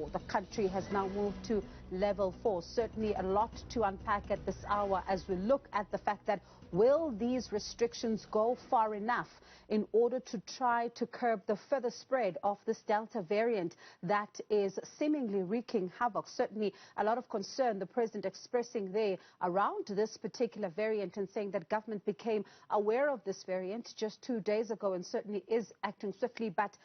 4. The country has now moved to level 4. Certainly a lot to unpack at this hour as we look at the fact that will these restrictions go far enough in order to try to curb the further spread of this Delta variant that is seemingly wreaking havoc. Certainly a lot of concern the president expressing there around this particular variant and saying that government became aware of this variant just 2 days ago and certainly is acting swiftly. But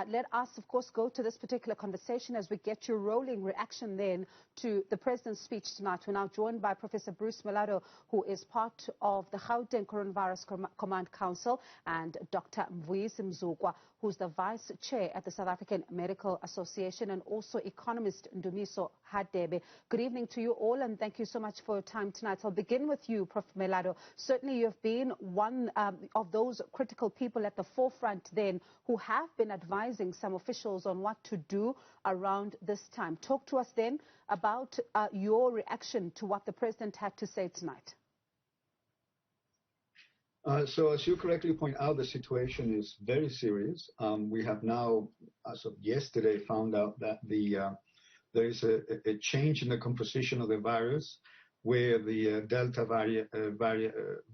let us, of course, go to this particular conversation as we get your rolling reaction then to the president's speech tonight. We're now joined by Professor Mellado, who is part of the Gauteng Coronavirus Command Council, and Dr. Mvuyisi Mzukwa, who's the Vice Chair at the South African Medical Association, and also economist Ndumiso Hadebe. Good evening to you all, and thank you so much for your time tonight. I'll begin with you, Prof. Mellado. Certainly you have been one of those critical people at the forefront then who have been advising some officials on what to do around this time. Talk to us then about your reaction to what the president had to say tonight. So as you correctly point out, the situation is very serious. We have now, as of yesterday, found out that there is a change in the composition of the virus, where the Delta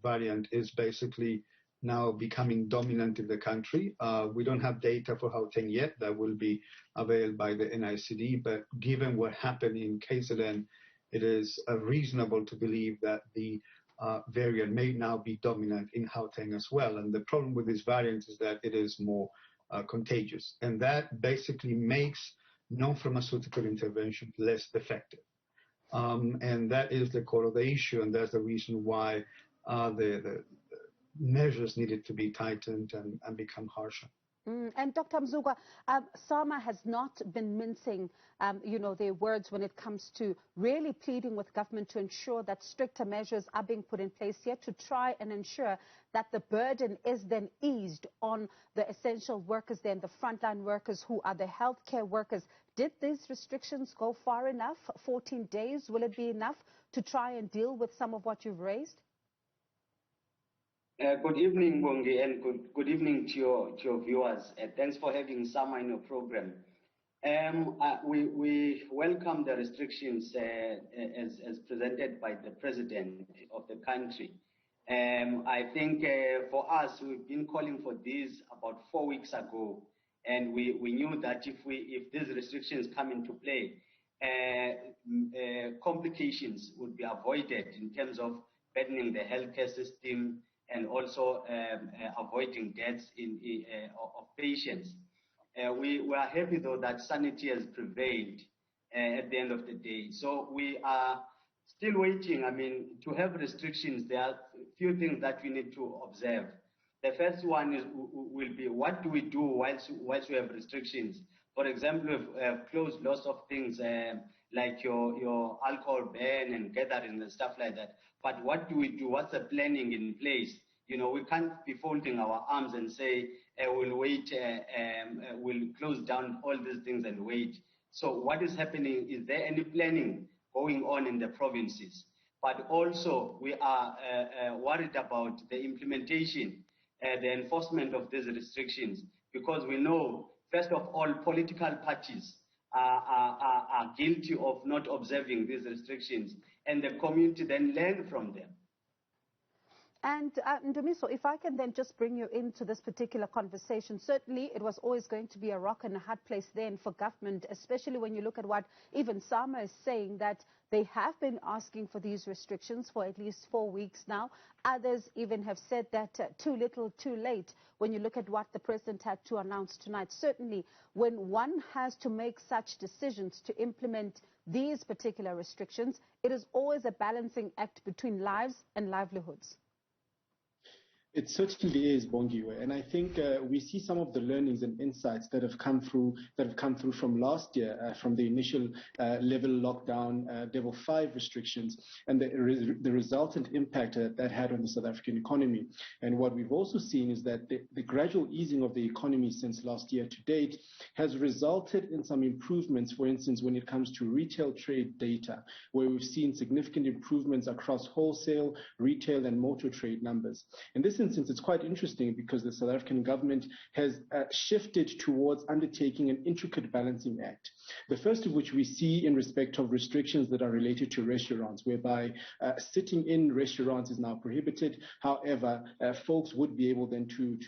variant is basically now becoming dominant in the country. We don't have data for Gauteng yet. That will be availed by the NICD. But given what happened in KZN, it is reasonable to believe that the variant may now be dominant in Gauteng as well. And the problem with this variant is that it is more contagious. And that basically makes non-pharmaceutical intervention less effective. And that is the core of the issue. And that's the reason why the measures needed to be tightened and become harsher. And Dr. Mzukwa, SAMA has not been mincing, their words when it comes to really pleading with government to ensure that stricter measures are being put in place here to try and ensure that the burden is then eased on the essential workers, then the frontline workers who are the healthcare workers. Did these restrictions go far enough? 14 days, will it be enough to try and deal with some of what you've raised? Good evening, Bongi, and good evening to your viewers. Thanks for having SAMA in your program. We welcome the restrictions as presented by the president of the country. I think for us, we've been calling for this about 4 weeks ago, and we knew that if these restrictions come into play, complications would be avoided in terms of burdening the healthcare system, and also avoiding deaths of patients. We are happy, though, that sanity has prevailed at the end of the day. So we are still waiting. I mean, to have restrictions, there are a few things that we need to observe. The first one will be, what do we do whilst we have restrictions? For example, we have closed lots of things like your alcohol ban and gathering and stuff like that. But what do we do? What's the planning in place? We can't be folding our arms and say, we'll wait, we'll close down all these things and wait. So what is happening? Is there any planning going on in the provinces? But also, we are worried about the implementation, the enforcement of these restrictions, because we know, first of all, political parties are guilty of not observing these restrictions, and the community then learn from them. And Ndumiso, if I can then just bring you into this particular conversation, certainly it was always going to be a rock and a hard place then for government, especially when you look at what even SAMA is saying, that they have been asking for these restrictions for at least 4 weeks now. Others even have said that too little, too late when you look at what the president had to announce tonight. Certainly, when one has to make such decisions to implement these particular restrictions, it is always a balancing act between lives and livelihoods. It certainly is, Bongiwe, and I think we see some of the learnings and insights that have come through from last year, from the initial level lockdown, level 5 restrictions, and the resultant impact that had on the South African economy. And what we've also seen is that the gradual easing of the economy since last year to date has resulted in some improvements. For instance, when it comes to retail trade data, where we've seen significant improvements across wholesale, retail, and motor trade numbers. And this instance, it's quite interesting because the South African government has shifted towards undertaking an intricate balancing act. The first of which we see in respect of restrictions that are related to restaurants, whereby sitting in restaurants is now prohibited. However, folks would be able then to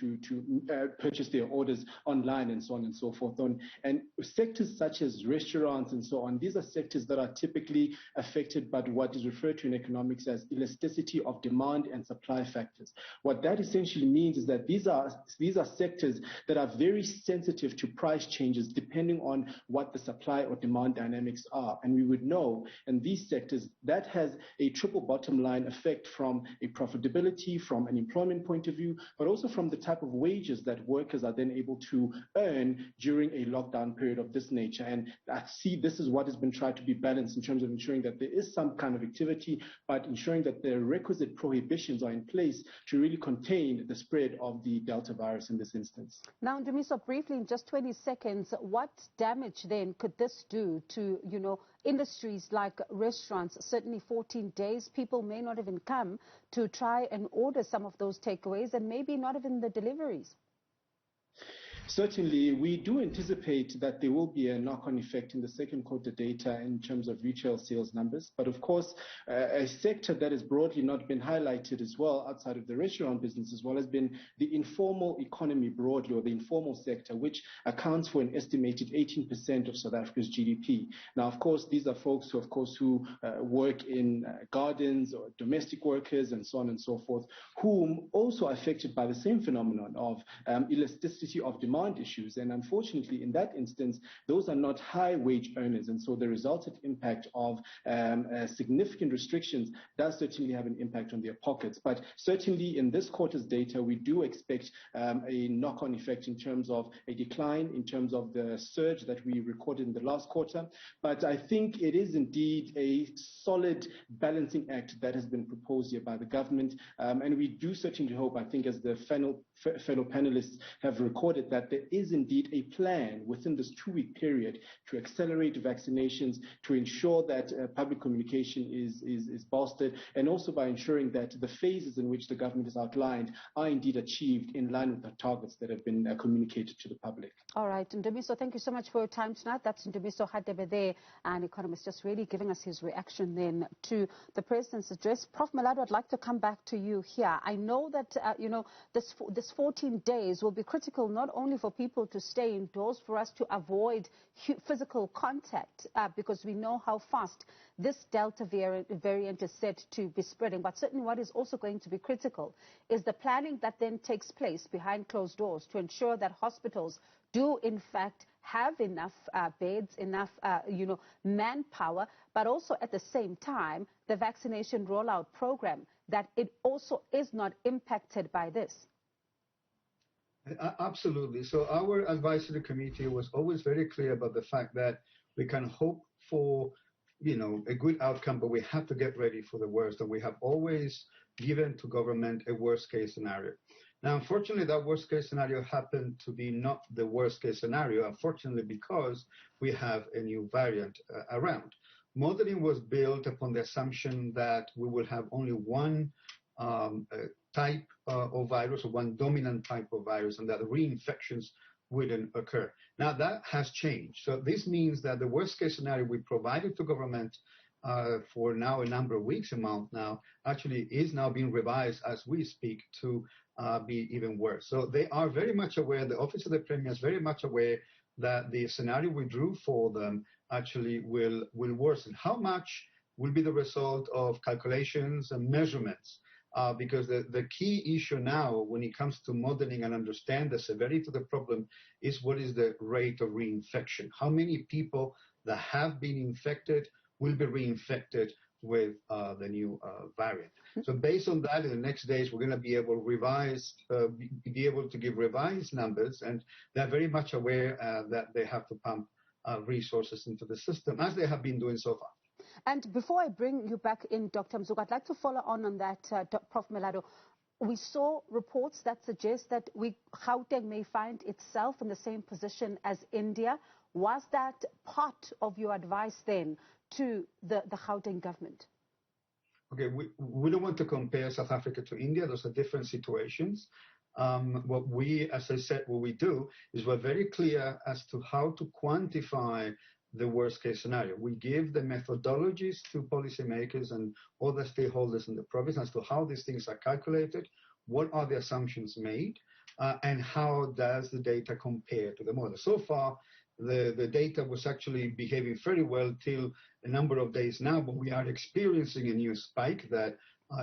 purchase their orders online and so on and so forth. And sectors such as restaurants and so on, these are sectors that are typically affected by what is referred to in economics as elasticity of demand and supply factors. What that essentially means is that these are sectors that are very sensitive to price changes depending on what the supply or demand dynamics are. And we would know in these sectors that has a triple bottom line effect from a profitability, from an employment point of view, but also from the type of wages that workers are then able to earn during a lockdown period of this nature. And I see this is what has been tried to be balanced in terms of ensuring that there is some kind of activity, but ensuring that the requisite prohibitions are in place to really contain the spread of the Delta virus in this instance. Now, Ndumiso, briefly, in just 20 seconds, what damage then could this do to, industries like restaurants? Certainly 14 days, people may not even come to try and order some of those takeaways and maybe not even the deliveries. Certainly, we do anticipate that there will be a knock-on effect in the second quarter data in terms of retail sales numbers. But of course, a sector that has broadly not been highlighted as well outside of the restaurant business as well has been the informal economy broadly, or the informal sector, which accounts for an estimated 18% of South Africa's GDP. Now, of course, these are folks who work in gardens or domestic workers and so on and so forth, whom also affected by the same phenomenon of elasticity of demand issues. And unfortunately, in that instance, those are not high wage earners. And so the resultant impact of significant restrictions does certainly have an impact on their pockets. But certainly in this quarter's data, we do expect a knock-on effect in terms of a decline, in terms of the surge that we recorded in the last quarter. But I think it is indeed a solid balancing act that has been proposed here by the government. And we do certainly hope, I think, as the fellow panelists have recorded, that there is indeed a plan within this 2-week period to accelerate vaccinations, to ensure that public communication is bolstered, and also by ensuring that the phases in which the government has outlined are indeed achieved in line with the targets that have been communicated to the public. All right, Ndumiso, thank you so much for your time tonight. That's Ndumiso Hadebe there, an economist, just really giving us his reaction then to the President's address. Prof. Mellado, I'd like to come back to you here. I know that, this 14 days will be critical not only for people to stay indoors, for us to avoid physical contact, because we know how fast this Delta variant is set to be spreading. But certainly what is also going to be critical is the planning that then takes place behind closed doors to ensure that hospitals do in fact have enough beds, enough manpower, but also at the same time the vaccination rollout program, that it also is not impacted by this. Absolutely. So our advisory committee was always very clear about the fact that we can hope for, a good outcome, but we have to get ready for the worst. And we have always given to government a worst case scenario. Now, unfortunately, that worst case scenario happened to be not the worst case scenario, unfortunately, because we have a new variant around. Modeling was built upon the assumption that we will have only one type of virus, or one dominant type of virus, and that reinfections wouldn't occur. Now that has changed. So this means that the worst case scenario we provided to government for now a number of weeks, a month now, actually is now being revised as we speak to be even worse. So they are very much aware, the Office of the Premier is very much aware that the scenario we drew for them actually will worsen. How much will be the result of calculations and measurements? Because the key issue now when it comes to modeling and understand the severity of the problem is what is the rate of reinfection. How many people that have been infected will be reinfected with the new variant. So based on that, in the next days, we're going to be able to give revised numbers, and they're very much aware that they have to pump resources into the system, as they have been doing so far. And before I bring you back in, Dr. Mzukwa, I'd like to follow on that, Prof. Mellado. We saw reports that suggest that Gauteng may find itself in the same position as India. Was that part of your advice then to the Gauteng government? Okay, we don't want to compare South Africa to India. Those are different situations. What we, as I said, what we do is we're very clear as to how to quantify the worst case scenario. We give the methodologies to policymakers and other stakeholders in the province as to how these things are calculated, what are the assumptions made, and how does the data compare to the model. So far, the data was actually behaving very well till a number of days now, but we are experiencing a new spike that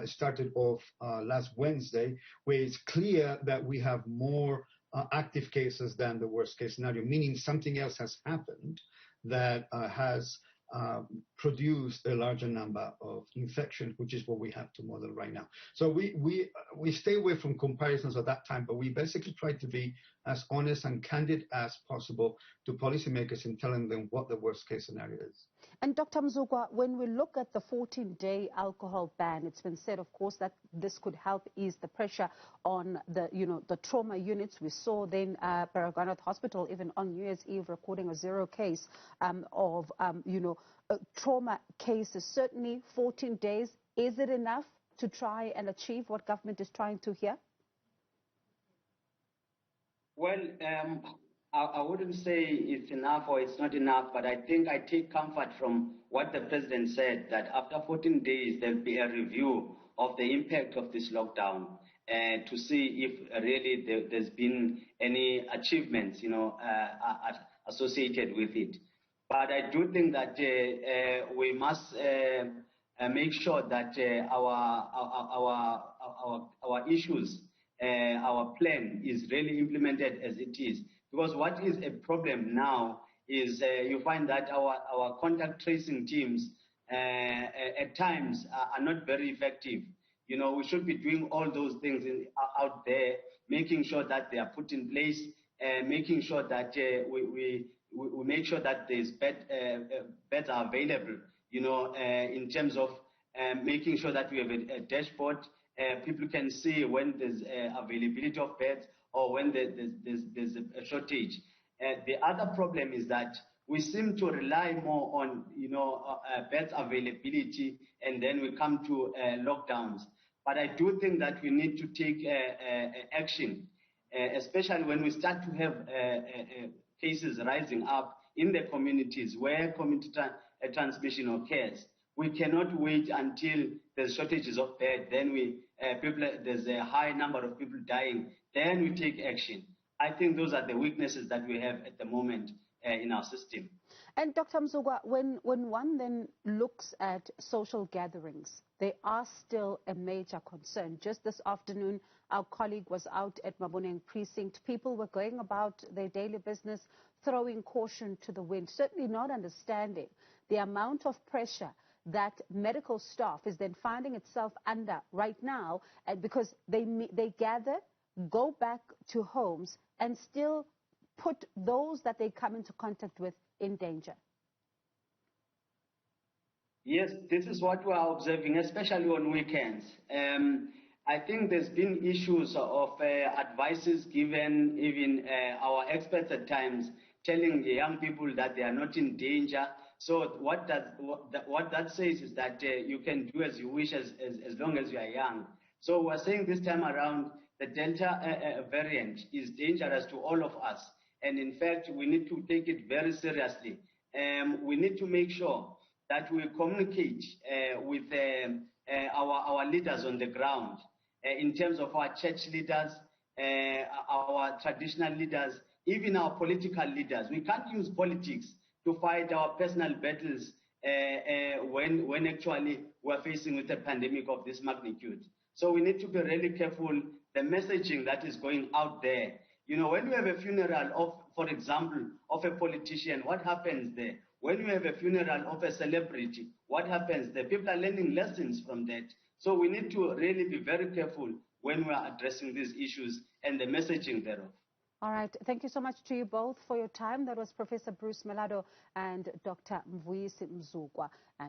started off last Wednesday, where it's clear that we have more active cases than the worst case scenario, meaning something else has happened that has produced a larger number of infections, which is what we have to model right now. So we stay away from comparisons at that time, but we basically try to be as honest and candid as possible to policymakers in telling them what the worst case scenario is. And Dr. Mzukwa, when we look at the 14-day alcohol ban, it's been said, of course, that this could help ease the pressure on the trauma units. We saw then Baragwanath Hospital, even on New Year's Eve, recording a 0 case of trauma cases. Certainly 14 days, is it enough to try and achieve what government is trying to hear? Well, I wouldn't say it's enough or it's not enough, but I think I take comfort from what the president said, that after 14 days, there'll be a review of the impact of this lockdown to see if really there's been any achievements, associated with it. But I do think that we must make sure that our issues, our plan is really implemented as it is. Because what is a problem now is you find that our contact tracing teams at times are not very effective. We should be doing all those things out there, making sure that they are put in place, making sure that we make sure that there's beds are available, in terms of making sure that we have a dashboard. People can see when there's availability of beds or when there's a shortage. The other problem is that we seem to rely more on beds availability, and then we come to lockdowns. But I do think that we need to take action, especially when we start to have cases rising up in the communities where community transmission occurs. We cannot wait until there's shortages of beds, then there's a high number of people dying, then we take action. I think those are the weaknesses that we have at the moment in our system. And Dr. Mzukwa, when one then looks at social gatherings, they are still a major concern. Just this afternoon, our colleague was out at Maboneng Precinct. People were going about their daily business, throwing caution to the wind, certainly not understanding the amount of pressure that medical staff is then finding itself under right now, because they gather, go back to homes, and still put those that they come into contact with in danger. Yes, this is what we are observing, especially on weekends. I think there's been issues of advices given, even our experts at times, telling the young people that they are not in danger. So what that says is that you can do as you wish as long as you are young. So we're saying this time around, the Delta variant is dangerous to all of us. And in fact, we need to take it very seriously. We need to make sure that we communicate with our leaders on the ground, in terms of our church leaders, our traditional leaders, even our political leaders. We can't use politics to fight our personal battles when actually we're facing with a pandemic of this magnitude. So we need to be really careful the messaging that is going out there. When we have a funeral of, for example, of a politician, what happens there? When we have a funeral of a celebrity, what happens there? People are learning lessons from that. So we need to really be very careful when we are addressing these issues and the messaging thereof. All right. Thank you so much to you both for your time. That was Professor Bruce Mellado and Dr. Mvuyisi Mzukwa.